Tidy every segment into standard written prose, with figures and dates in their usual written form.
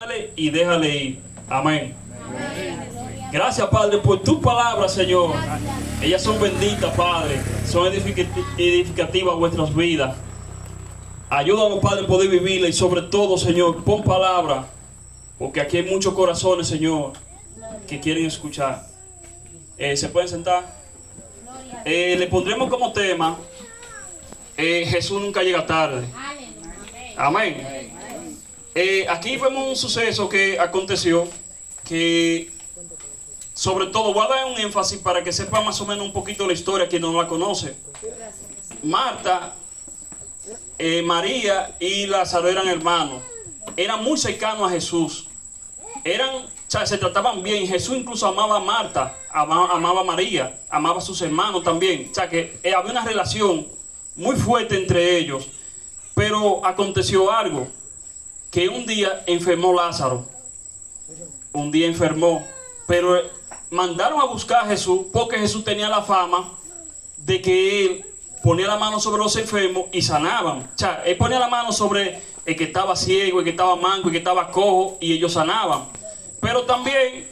Dale y déjale ir. Amén. Gracias, Padre, por tu palabra, Señor. Ellas son benditas, Padre. Son edificativas vuestras vidas. Ayúdanos, Padre, a poder vivirla. Y sobre todo, Señor, pon palabra. Porque aquí hay muchos corazones, Señor, que quieren escuchar. ¿Se pueden sentar? Le pondremos como tema Jesús nunca llega tarde. Amén. Aquí vemos un suceso que aconteció, que sobre todo voy a dar un énfasis para que sepa más o menos un poquito la historia quien no la conoce. Marta, María y Lázaro eran hermanos, eran muy cercanos a Jesús, se trataban bien. Jesús incluso amaba a Marta, amaba a María, amaba a sus hermanos también, o sea que había una relación muy fuerte entre ellos. Pero aconteció algo, que un día enfermó Lázaro, un día enfermó, pero mandaron a buscar a Jesús porque Jesús tenía la fama de que él ponía la mano sobre los enfermos y sanaban. O sea, él ponía la mano sobre el que estaba ciego, el que estaba manco, el que estaba cojo, y ellos sanaban. Pero también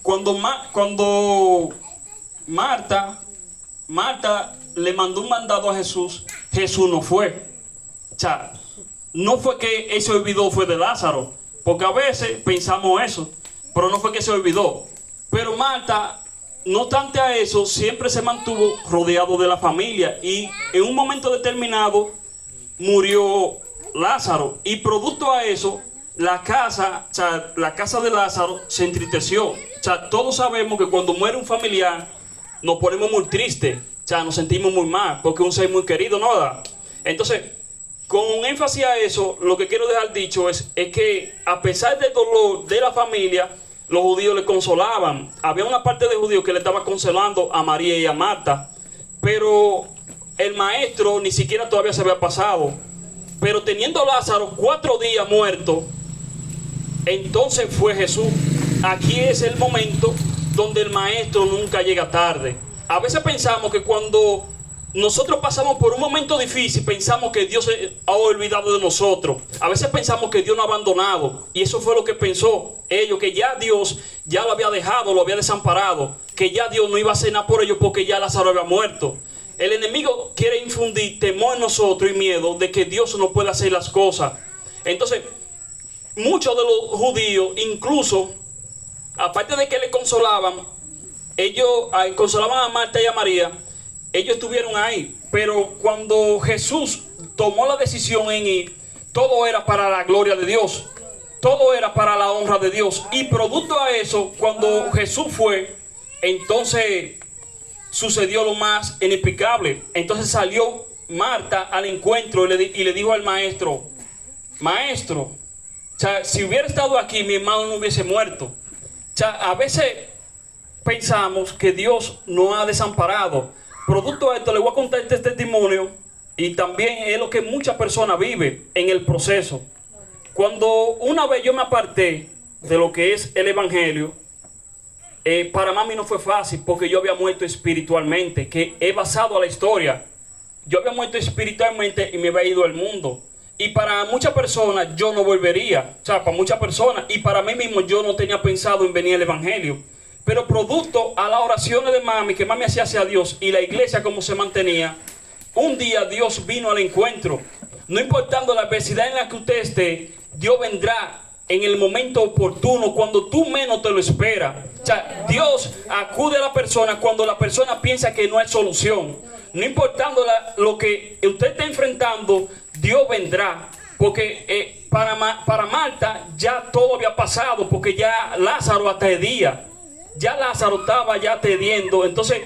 cuando Marta le mandó un mandado a Jesús, Jesús no fue. O sea, no fue que él se olvidó, fue de Lázaro, porque a veces pensamos eso, pero no fue que se olvidó. Pero Marta, no obstante a eso, siempre se mantuvo rodeado de la familia, y en un momento determinado murió Lázaro, y producto a eso la casa de Lázaro se entristeció. O sea, todos sabemos que cuando muere un familiar nos ponemos muy tristes, o sea, nos sentimos muy mal, porque es un ser muy querido, ¿no? Entonces, con un énfasis a eso, lo que quiero dejar dicho es que a pesar del dolor de la familia, los judíos le consolaban. Había una parte de judíos que le estaba consolando a María y a Marta, pero el maestro ni siquiera todavía se había pasado. Pero teniendo Lázaro 4 días muerto, entonces fue Jesús. Aquí es el momento donde el maestro nunca llega tarde. A veces pensamos que cuando nosotros pasamos por un momento difícil, pensamos que Dios se ha olvidado de nosotros. A veces pensamos que Dios nos ha abandonado, y eso fue lo que pensó ellos, que ya Dios ya lo había dejado, lo había desamparado, que ya Dios no iba a hacer nada por ellos porque ya Lázaro había muerto. El enemigo quiere infundir temor en nosotros y miedo de que Dios no puede hacer las cosas. Entonces, muchos de los judíos, incluso, aparte de que le consolaban, ellos consolaban a Marta y a María, ellos estuvieron ahí. Pero cuando Jesús tomó la decisión en ir, todo era para la gloria de Dios, todo era para la honra de Dios. Y producto a eso, cuando Jesús fue, entonces sucedió lo más inexplicable. Entonces salió Marta al encuentro y le dijo al maestro: Maestro, o sea, si hubiera estado aquí, mi hermano no hubiese muerto. O sea, a veces pensamos que Dios nos ha desamparado. Producto de esto, le voy a contar este testimonio, y también es lo que muchas personas viven en el proceso. Cuando una vez yo me aparté de lo que es el evangelio, para mí no fue fácil, porque yo había muerto espiritualmente, que he basado a la historia. Yo había muerto espiritualmente y me había ido al mundo. Y para muchas personas yo no volvería, o sea, para muchas personas, y para mí mismo yo no tenía pensado en venir al evangelio. Pero producto a las oraciones de mami, que mami hacía hacia Dios, y la iglesia como se mantenía, un día Dios vino al encuentro. No importando la adversidad en la que usted esté, Dios vendrá en el momento oportuno, cuando tú menos te lo esperas. O sea, Dios acude a la persona cuando la persona piensa que no hay solución. No importando lo que usted está enfrentando, Dios vendrá. Porque para Marta ya todo había pasado, porque ya Lázaro hasta el día. Ya Lázaro estaba ya tediendo. Entonces,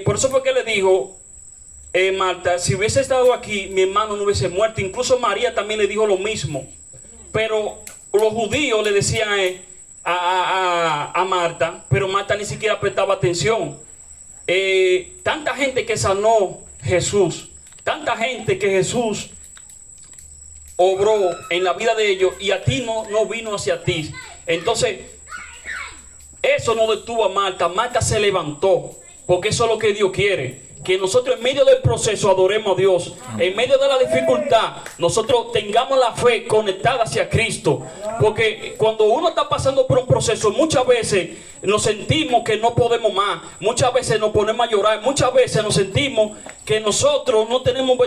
por eso fue que le dijo, Marta, si hubiese estado aquí, mi hermano no hubiese muerto. Incluso María también le dijo lo mismo. Pero los judíos le decían a Marta, pero Marta ni siquiera prestaba atención. Tanta gente que sanó Jesús, tanta gente que Jesús obró en la vida de ellos, y a ti no vino hacia ti. Entonces, eso no detuvo a Marta. Marta se levantó, porque eso es lo que Dios quiere. que nosotros en medio del proceso adoremos a Dios. En medio de la dificultad, nosotros tengamos la fe conectada hacia Cristo. Porque cuando uno está pasando por un proceso, muchas veces nos sentimos que no podemos más. Muchas veces nos ponemos a llorar. Muchas veces nos sentimos que nosotros no tenemos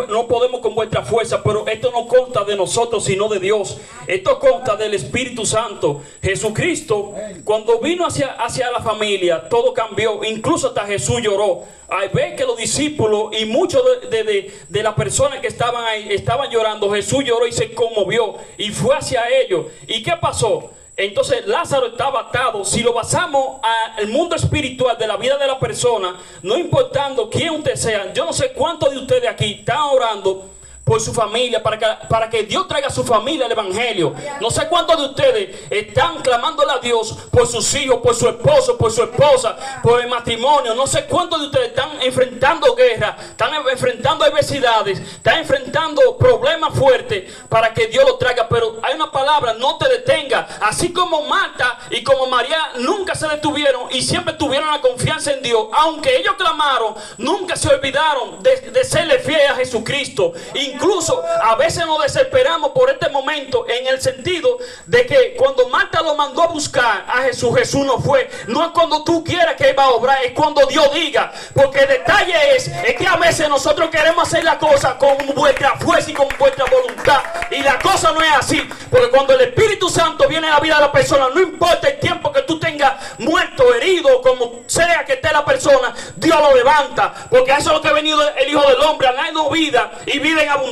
no podemos con vuestra fuerza. Pero esto no consta de nosotros, sino de Dios. Esto consta del Espíritu Santo. Jesucristo, cuando vino hacia la familia, todo cambió. Incluso hasta Jesús lloró. Al ver que los discípulos y muchos de las personas que estaban ahí estaban llorando, Jesús lloró y se conmovió y fue hacia ellos. ¿Y qué pasó? Entonces Lázaro estaba atado. Si lo basamos al mundo espiritual de la vida de la persona, no importando quién usted sea, yo no sé cuántos de ustedes aquí están orando por su familia, para que Dios traiga a su familia el evangelio. No sé cuántos de ustedes están clamándole a Dios por sus hijos, por su esposo, por su esposa, por el matrimonio. No sé cuántos de ustedes están enfrentando guerra, están enfrentando adversidades, están enfrentando problemas fuertes para que Dios lo traiga. Pero hay una palabra: no te detenga. Así como Marta y como María nunca se detuvieron y siempre tuvieron la confianza en Dios, aunque ellos clamaron, nunca se olvidaron de serle fiel a Jesucristo. Incluso a veces nos desesperamos por este momento, en el sentido de que cuando Marta lo mandó a buscar a Jesús, Jesús no fue. No es cuando tú quieras que Él va a obrar, es cuando Dios diga. Porque el detalle es que a veces nosotros queremos hacer la cosa con vuestra fuerza y con vuestra voluntad, y la cosa no es así. Porque cuando el Espíritu Santo viene a la vida de la persona, no importa el tiempo que tú tengas muerto, herido, como sea que esté la persona, Dios lo levanta. Porque eso es lo que ha venido el Hijo del Hombre, a darnos vida y vida en abundancia.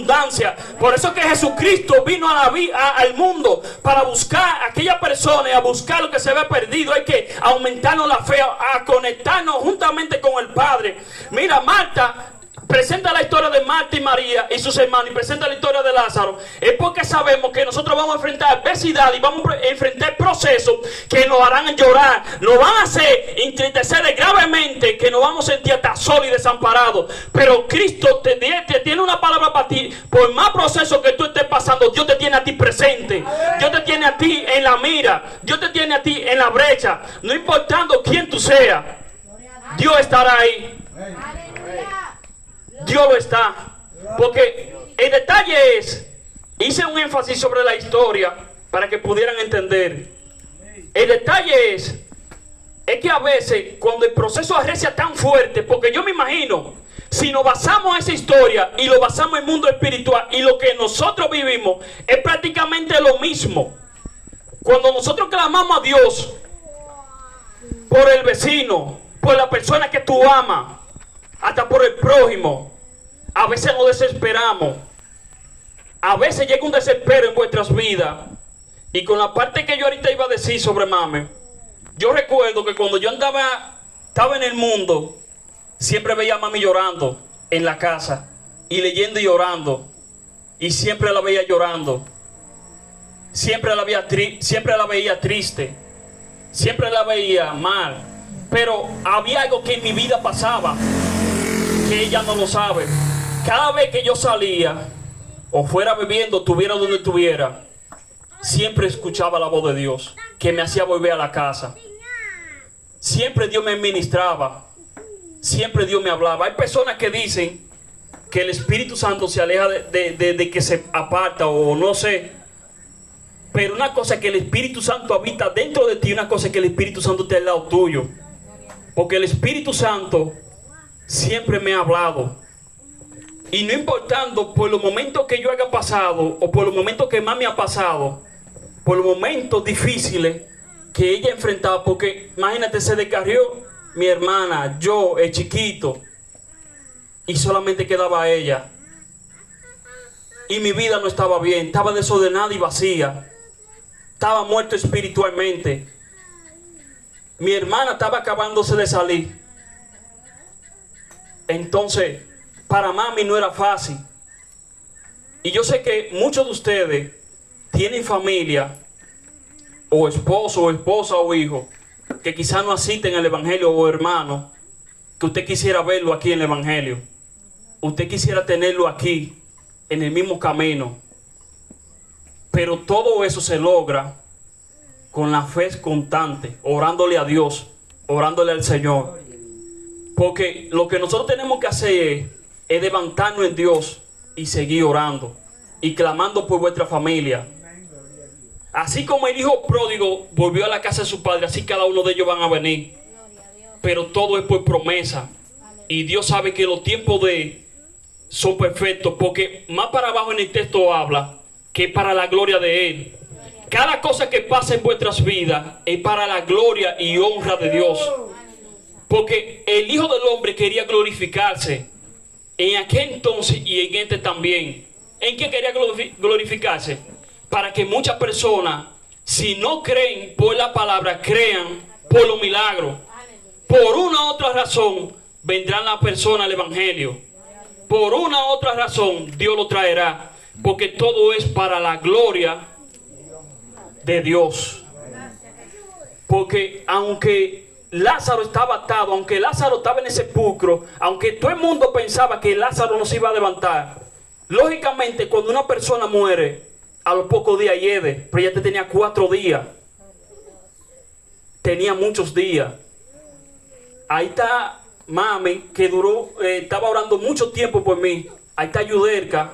Por eso que Jesucristo vino al mundo para buscar a aquella persona y a buscar lo que se ve perdido. Hay que aumentarnos la fe, a conectarnos juntamente con el Padre. Mira, Marta presenta la historia de Marta y María y sus hermanos, y presenta la historia de Lázaro. Es porque sabemos que nosotros vamos a enfrentar adversidad y vamos a enfrentar procesos que nos harán llorar, nos van a hacer entristecer gravemente, que nos vamos a sentir hasta solos y desamparados. Pero Cristo te tiene una palabra para ti. Por más procesos que tú estés pasando, Dios te tiene a ti presente. Dios te tiene a ti en la mira. Dios te tiene a ti en la brecha. No importando quién tú seas, Dios estará ahí. Dios lo está. Porque el detalle es, hice un énfasis sobre la historia para que pudieran entender. El detalle es que a veces cuando el proceso arrecia tan fuerte, porque yo me imagino, si nos basamos en esa historia y lo basamos en el mundo espiritual, y lo que nosotros vivimos es prácticamente lo mismo. Cuando nosotros clamamos a Dios por el vecino, por la persona que tú amas, hasta por el prójimo, a veces nos desesperamos. A veces llega un desespero en vuestras vidas. Y con la parte que yo ahorita iba a decir sobre mame, yo recuerdo que cuando yo estaba en el mundo, siempre veía a mami llorando en la casa, y leyendo y orando, y siempre la veía llorando. Siempre la veía triste, siempre la veía mal. Pero había algo que en mi vida pasaba, que ella no lo sabe. Cada vez que yo salía, o fuera bebiendo, estuviera donde estuviera, siempre escuchaba la voz de Dios, que me hacía volver a la casa. Siempre Dios me ministraba, siempre Dios me hablaba. Hay personas que dicen que el Espíritu Santo se aleja de que se aparta, o no sé. Pero una cosa es que el Espíritu Santo habita dentro de ti, y una cosa es que el Espíritu Santo esté al lado tuyo. Porque el Espíritu Santo siempre me ha hablado. Y no importando por los momentos que yo haya pasado, o por los momentos que más me ha pasado, por los momentos difíciles que ella enfrentaba, porque imagínate, se descarrió mi hermana, yo, el chiquito, y solamente quedaba ella. Y mi vida no estaba bien, estaba desordenada y vacía. Estaba muerto espiritualmente. Mi hermana estaba acabándose de salir. Entonces, para mami no era fácil. Y yo sé que muchos de ustedes tienen familia, o esposo, o esposa, o hijo, que quizás no asisten al evangelio, o hermano, que usted quisiera verlo aquí en el evangelio. Usted quisiera tenerlo aquí, en el mismo camino. Pero todo eso se logra con la fe constante, orándole a Dios, orándole al Señor. Porque lo que nosotros tenemos que hacer es levantarnos en Dios y seguir orando y clamando por vuestra familia. Así como el hijo pródigo volvió a la casa de su padre, así cada uno de ellos van a venir. Pero todo es por promesa. Y Dios sabe que los tiempos de Él son perfectos, porque más para abajo en el texto habla que para la gloria de Él. Cada cosa que pasa en vuestras vidas es para la gloria y honra de Dios. Porque el Hijo del Hombre quería glorificarse en aquel entonces y en este también. ¿En qué quería glorificarse? Para que muchas personas, si no creen por la palabra, crean por los milagros. Por una u otra razón vendrán las personas al Evangelio. Por una u otra razón Dios lo traerá. Porque todo es para la gloria de Dios. Porque aunque Lázaro estaba atado, aunque Lázaro estaba en el sepulcro, aunque todo el mundo pensaba que Lázaro no se iba a levantar, lógicamente cuando una persona muere, a los pocos días hiede, pero ya tenía 4 días. Tenía muchos días. Ahí está mami, que estaba orando mucho tiempo por mí. Ahí está Yudelka,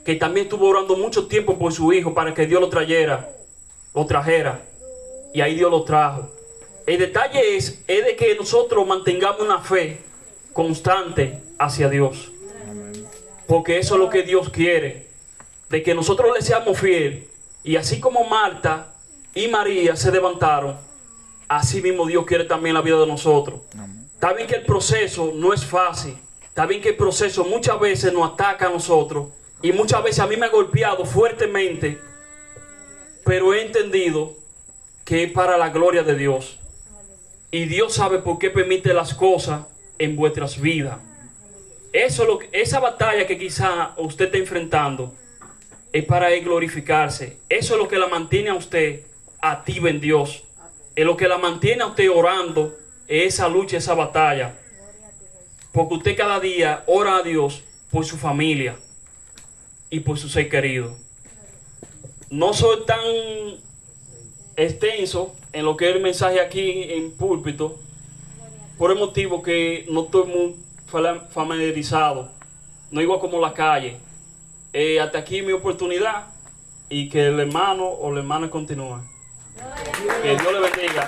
que también estuvo orando mucho tiempo por su hijo para que Dios lo trajera. Y ahí Dios lo trajo. El detalle es de que nosotros mantengamos una fe constante hacia Dios. Porque eso es lo que Dios quiere. De que nosotros le seamos fieles. Y así como Marta y María se levantaron, así mismo Dios quiere también la vida de nosotros. Está bien que el proceso no es fácil. Está bien que el proceso muchas veces nos ataca a nosotros. Y muchas veces a mí me ha golpeado fuertemente. Pero he entendido que es para la gloria de Dios. Y Dios sabe por qué permite las cosas en vuestras vidas. Esa batalla que quizá usted está enfrentando es para Él glorificarse. Eso es lo que la mantiene a usted activa en Dios. Es lo que la mantiene a usted orando. Es esa lucha, esa batalla. Porque usted cada día ora a Dios por su familia y por su ser querido. No soy tan extenso en lo que es el mensaje aquí en púlpito, por el motivo que no estoy muy familiarizado, no igual como la calle. Hasta aquí mi oportunidad y que el hermano o la hermana continúe. Que Dios le bendiga.